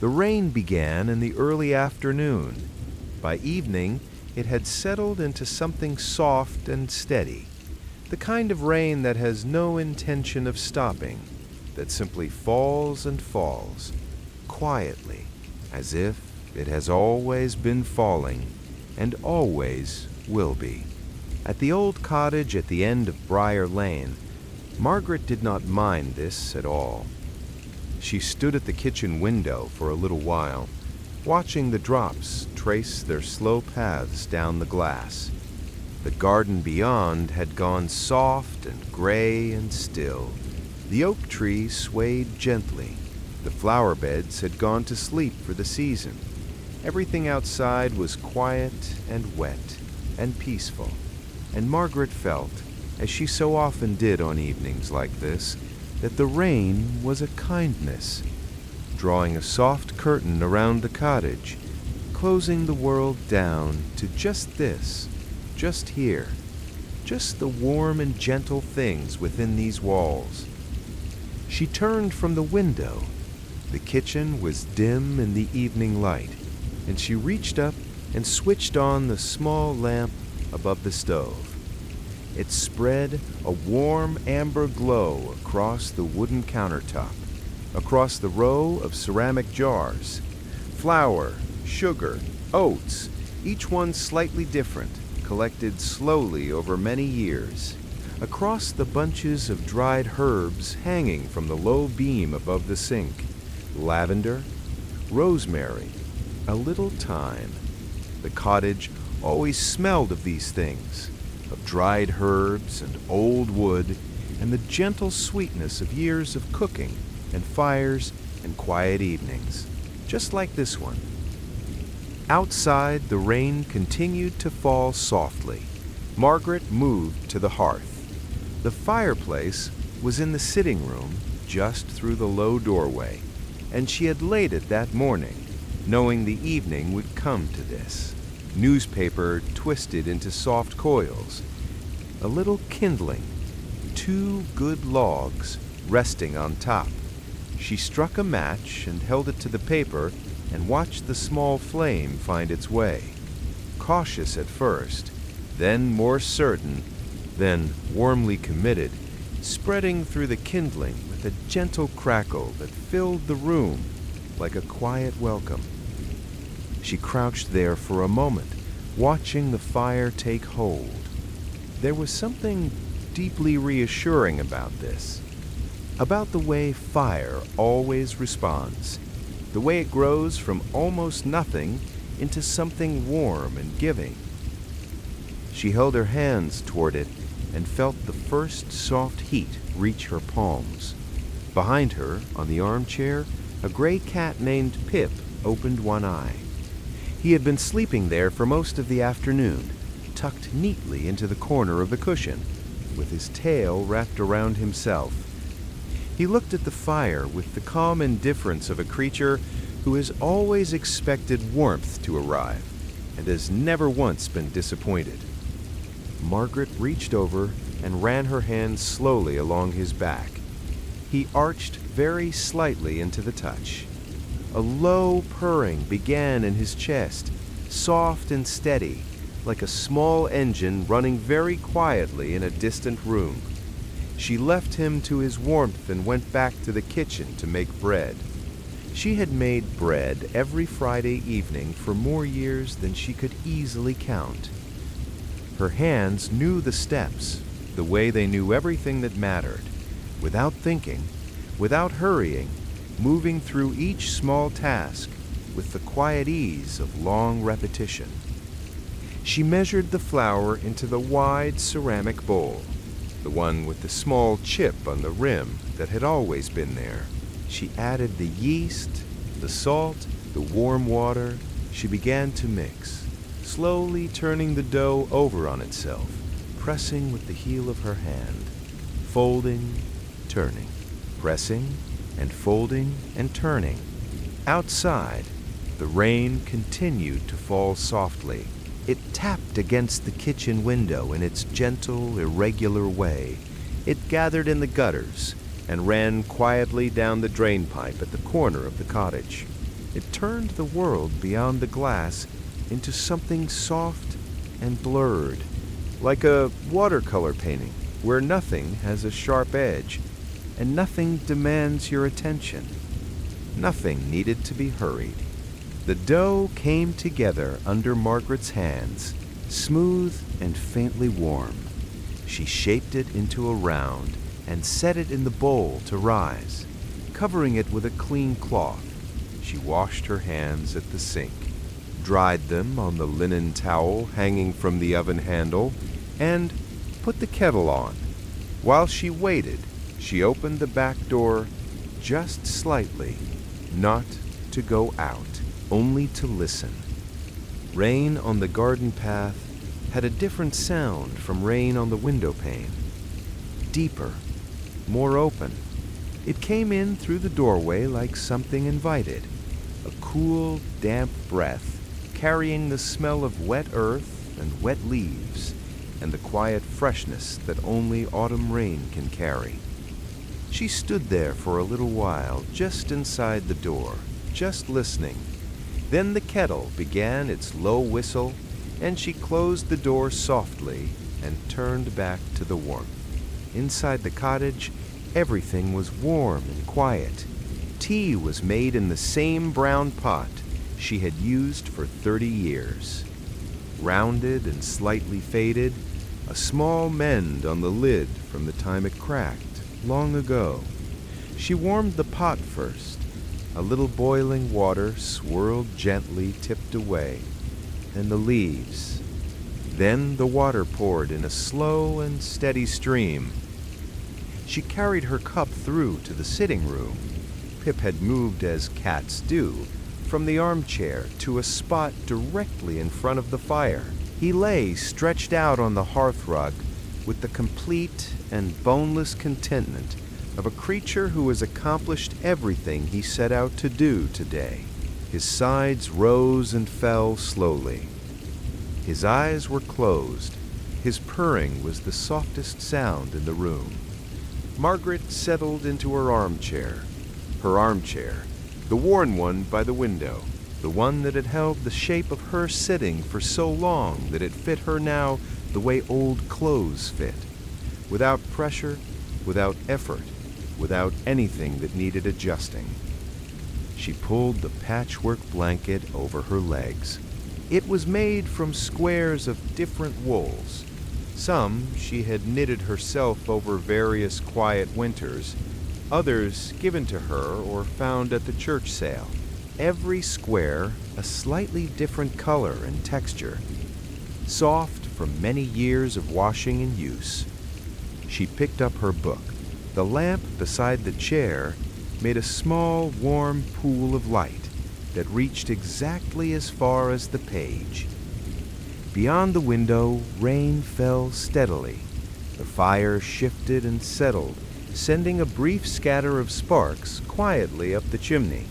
The rain began in the early afternoon. By evening, it had settled into something soft and steady, the kind of rain that has no intention of stopping, that simply falls and falls, quietly, as if it has always been falling and always will be. At the old cottage at the end of Briar Lane, Margaret did not mind this at all. She stood at the kitchen window for a little while, watching the drops trace their slow paths down the glass. The garden beyond had gone soft and gray and still. The oak tree swayed gently. The flower beds had gone to sleep for the season. Everything outside was quiet and wet and peaceful, and Margaret felt, as she so often did on evenings like this, that the rain was a kindness, drawing a soft curtain around the cottage, closing the world down to just this, just here, just the warm and gentle things within these walls. She turned from the window. The kitchen was dim in the evening light, and she reached up and switched on the small lamp above the stove. It spread a warm amber glow across the wooden countertop, across the row of ceramic jars. Flour, sugar, oats, each one slightly different, collected slowly over many years. Across the bunches of dried herbs hanging from the low beam above the sink. Lavender, rosemary, a little thyme. The cottage always smelled of these things, of dried herbs and old wood, and the gentle sweetness of years of cooking and fires and quiet evenings, just like this one. Outside, the rain continued to fall softly. Margaret moved to the hearth. The fireplace was in the sitting room, just through the low doorway, and she had laid it that morning, knowing the evening would come to this. Newspaper twisted into soft coils, a little kindling, 2 good logs resting on top. She struck a match and held it to the paper and watched the small flame find its way. Cautious at first, then more certain, then warmly committed, spreading through the kindling with a gentle crackle that filled the room like a quiet welcome. She crouched there for a moment, watching the fire take hold. There was something deeply reassuring about this, about the way fire always responds, the way it grows from almost nothing into something warm and giving. She held her hands toward it and felt the first soft heat reach her palms. Behind her, on the armchair, a gray cat named Pip opened one eye. He had been sleeping there for most of the afternoon, tucked neatly into the corner of the cushion, with his tail wrapped around himself. He looked at the fire with the calm indifference of a creature who has always expected warmth to arrive and has never once been disappointed. Margaret reached over and ran her hand slowly along his back. He arched very slightly into the touch. A low purring began in his chest, soft and steady, like a small engine running very quietly in a distant room. She left him to his warmth and went back to the kitchen to make bread. She had made bread every Friday evening for more years than she could easily count. Her hands knew the steps, the way they knew everything that mattered, without thinking, without hurrying, moving through each small task with the quiet ease of long repetition. She measured the flour into the wide ceramic bowl, the one with the small chip on the rim that had always been there. She added the yeast, the salt, the warm water. She began to mix, slowly turning the dough over on itself, pressing with the heel of her hand, folding, turning, pressing, and folding and turning. Outside, the rain continued to fall softly. It tapped against the kitchen window in its gentle, irregular way. It gathered in the gutters and ran quietly down the drain pipe at the corner of the cottage. It turned the world beyond the glass into something soft and blurred, like a watercolor painting where nothing has a sharp edge and nothing demands your attention. Nothing needed to be hurried. The dough came together under Margaret's hands, smooth and faintly warm. She shaped it into a round and set it in the bowl to rise. Covering it with a clean cloth, she washed her hands at the sink, dried them on the linen towel hanging from the oven handle, and put the kettle on. While she waited, she opened the back door just slightly, not to go out, only to listen. Rain on the garden path had a different sound from rain on the window pane. Deeper, more open. It came in through the doorway like something invited, a cool, damp breath carrying the smell of wet earth and wet leaves and the quiet freshness that only autumn rain can carry. She stood there for a little while, just inside the door, just listening. Then the kettle began its low whistle, and she closed the door softly and turned back to the warmth. Inside the cottage, everything was warm and quiet. Tea was made in the same brown pot she had used for 30 years. Rounded and slightly faded, a small mend on the lid from the time it cracked long ago. She warmed the pot first. A little boiling water swirled gently, tipped away, and the leaves. Then the water poured in a slow and steady stream. She carried her cup through to the sitting room. Pip had moved, as cats do, from the armchair to a spot directly in front of the fire. He lay stretched out on the hearth rug with the complete and boneless contentment of a creature who has accomplished everything he set out to do today. His sides rose and fell slowly. His eyes were closed. His purring was the softest sound in the room. Margaret settled into her armchair, the worn one by the window, the one that had held the shape of her sitting for so long that it fit her now the way old clothes fit, without pressure, without effort, without anything that needed adjusting. She pulled the patchwork blanket over her legs. It was made from squares of different wools. Some she had knitted herself over various quiet winters, others given to her or found at the church sale. Every square a slightly different color and texture, soft from many years of washing and use. She picked up her book. The lamp beside the chair made a small, warm pool of light that reached exactly as far as the page. Beyond the window, rain fell steadily. The fire shifted and settled, sending a brief scatter of sparks quietly up the chimney.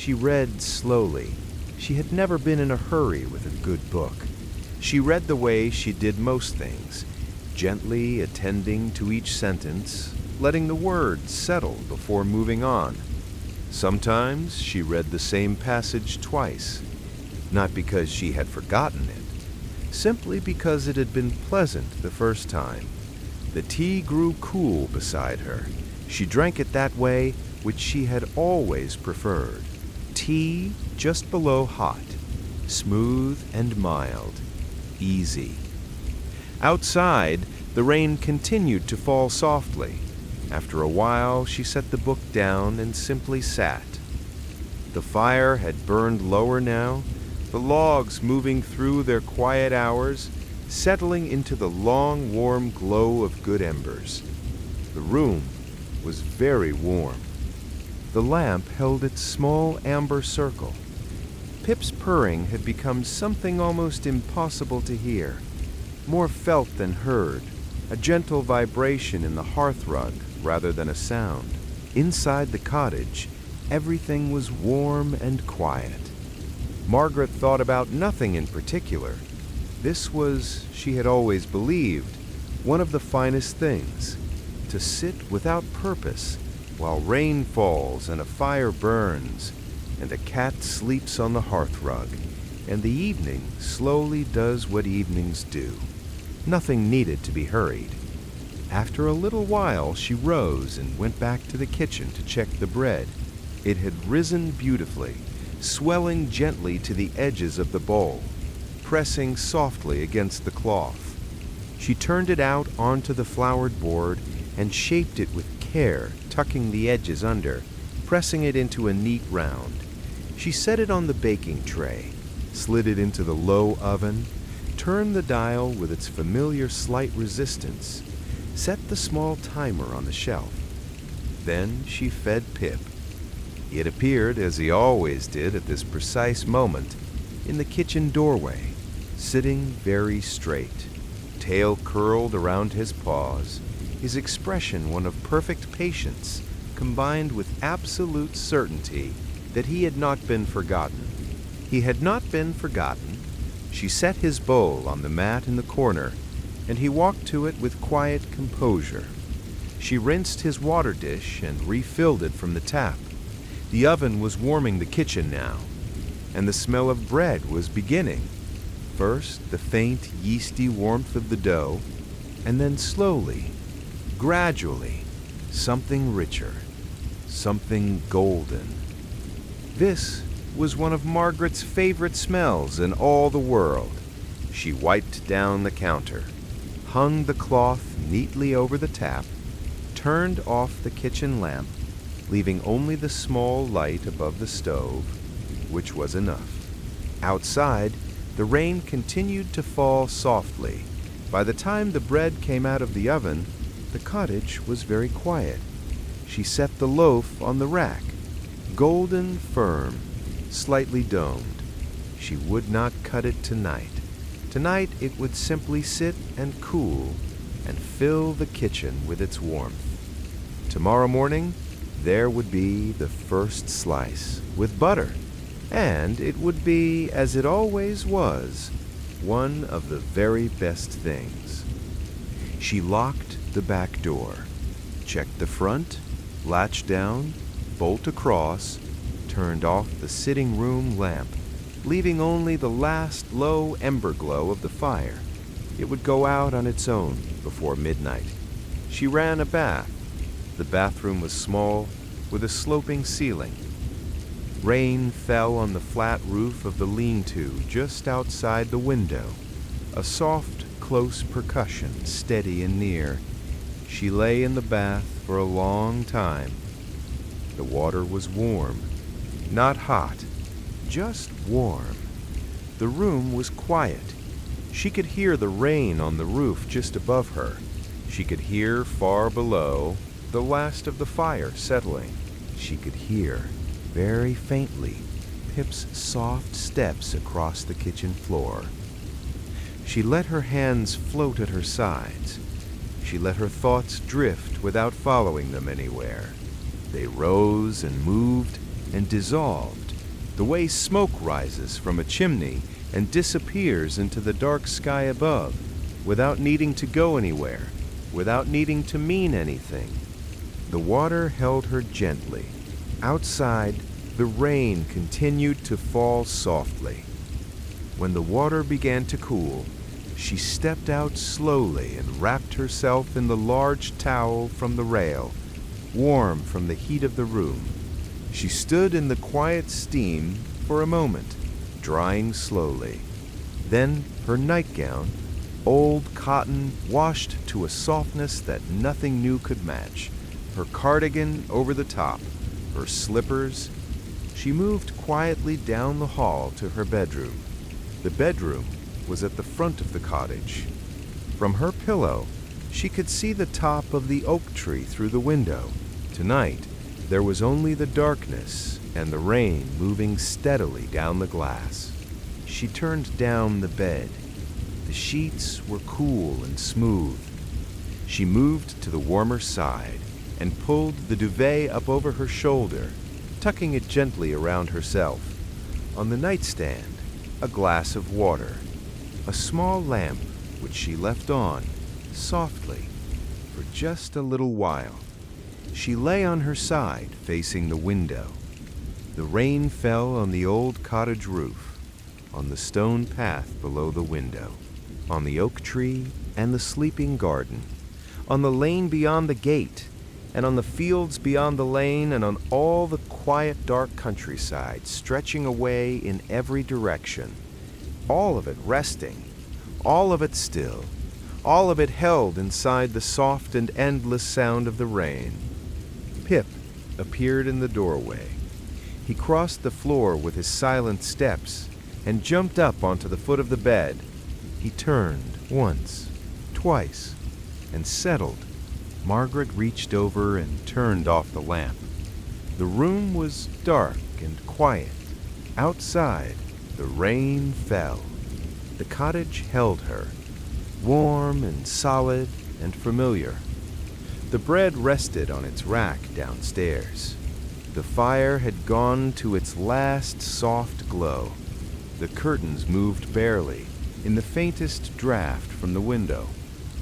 She read slowly. She had never been in a hurry with a good book. She read the way she did most things, gently attending to each sentence, letting the words settle before moving on. Sometimes she read the same passage twice, not because she had forgotten it, simply because it had been pleasant the first time. The tea grew cool beside her. She drank it that way, which she had always preferred. Tea just below hot, smooth and mild, easy. Outside, the rain continued to fall softly. After a while, she set the book down and simply sat. The fire had burned lower now, the logs moving through their quiet hours, settling into the long, warm glow of good embers. The room was very warm. The lamp held its small amber circle. Pip's purring had become something almost impossible to hear, more felt than heard, a gentle vibration in the hearthrug rather than a sound. Inside the cottage, everything was warm and quiet. Margaret thought about nothing in particular. This was, she had always believed, one of the finest things, to sit without purpose while rain falls and a fire burns, and a cat sleeps on the hearth rug, and the evening slowly does what evenings do. Nothing needed to be hurried. After a little while, she rose and went back to the kitchen to check the bread. It had risen beautifully, swelling gently to the edges of the bowl, pressing softly against the cloth. She turned it out onto the floured board and shaped it with care, tucking the edges under, pressing it into a neat round. She set it on the baking tray, slid it into the low oven, turned the dial with its familiar slight resistance, set the small timer on the shelf. Then she fed Pip. It appeared, as he always did at this precise moment, in the kitchen doorway, sitting very straight, tail curled around his paws, his expression one of perfect patience combined with absolute certainty that he had not been forgotten. He had not been forgotten. She set his bowl on the mat in the corner, and he walked to it with quiet composure. She rinsed his water dish and refilled it from the tap. The oven was warming the kitchen now, and the smell of bread was beginning. First, the faint, yeasty warmth of the dough, and then slowly, gradually, something richer, something golden. This was one of Margaret's favorite smells in all the world. She wiped down the counter, hung the cloth neatly over the tap, turned off the kitchen lamp, leaving only the small light above the stove, which was enough. Outside, the rain continued to fall softly. By the time the bread came out of the oven, the cottage was very quiet. She set the loaf on the rack, golden firm, slightly domed. She would not cut it tonight. Tonight it would simply sit and cool and fill the kitchen with its warmth. Tomorrow morning, there would be the first slice with butter, and it would be, as it always was, one of the very best things. She locked the back door, checked the front, latch down, bolt across, turned off the sitting room lamp, leaving only the last low ember glow of the fire. It would go out on its own before midnight. She ran a bath. The bathroom was small, with a sloping ceiling. Rain fell on the flat roof of the lean-to just outside the window, a soft, close percussion, steady and near. She lay in the bath for a long time. The water was warm, not hot, just warm. The room was quiet. She could hear the rain on the roof just above her. She could hear far below the last of the fire settling. She could hear, very faintly, Pip's soft steps across the kitchen floor. She let her hands float at her sides. She let her thoughts drift without following them anywhere. They rose and moved and dissolved, the way smoke rises from a chimney and disappears into the dark sky above, without needing to go anywhere, without needing to mean anything. The water held her gently. Outside, the rain continued to fall softly. When the water began to cool, she stepped out slowly and wrapped herself in the large towel from the rail, warm from the heat of the room. She stood in the quiet steam for a moment, drying slowly. Then her nightgown, old cotton, washed to a softness that nothing new could match, her cardigan over the top, her slippers. She moved quietly down the hall to her bedroom. The bedroom was at the front of the cottage. From her pillow, she could see the top of the oak tree through the window. Tonight, there was only the darkness and the rain moving steadily down the glass. She turned down the bed. The sheets were cool and smooth. She moved to the warmer side and pulled the duvet up over her shoulder, tucking it gently around herself. On the nightstand, a glass of water, a small lamp which she left on, softly, for just a little while. She lay on her side, facing the window. The rain fell on the old cottage roof, on the stone path below the window, on the oak tree and the sleeping garden, on the lane beyond the gate, and on the fields beyond the lane, and on all the quiet, dark countryside stretching away in every direction, all of it resting, all of it still, all of it held inside the soft and endless sound of the rain. Pip appeared in the doorway. He crossed the floor with his silent steps and jumped up onto the foot of the bed. He turned once, twice, and settled. Margaret reached over and turned off the lamp. The room was dark and quiet. Outside, the rain fell. The cottage held her, warm and solid and familiar. The bread rested on its rack downstairs. The fire had gone to its last soft glow. The curtains moved barely in the faintest draft from the window,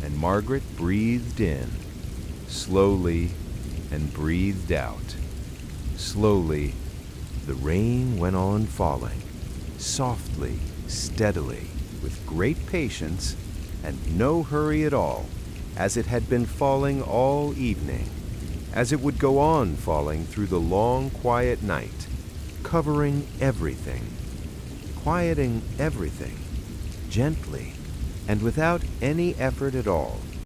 and Margaret breathed in, slowly, and breathed out. Slowly, the rain went on falling, softly, steadily, with great patience and no hurry at all, as it had been falling all evening, as it would go on falling through the long, quiet night, covering everything, quieting everything, gently, and without any effort at all.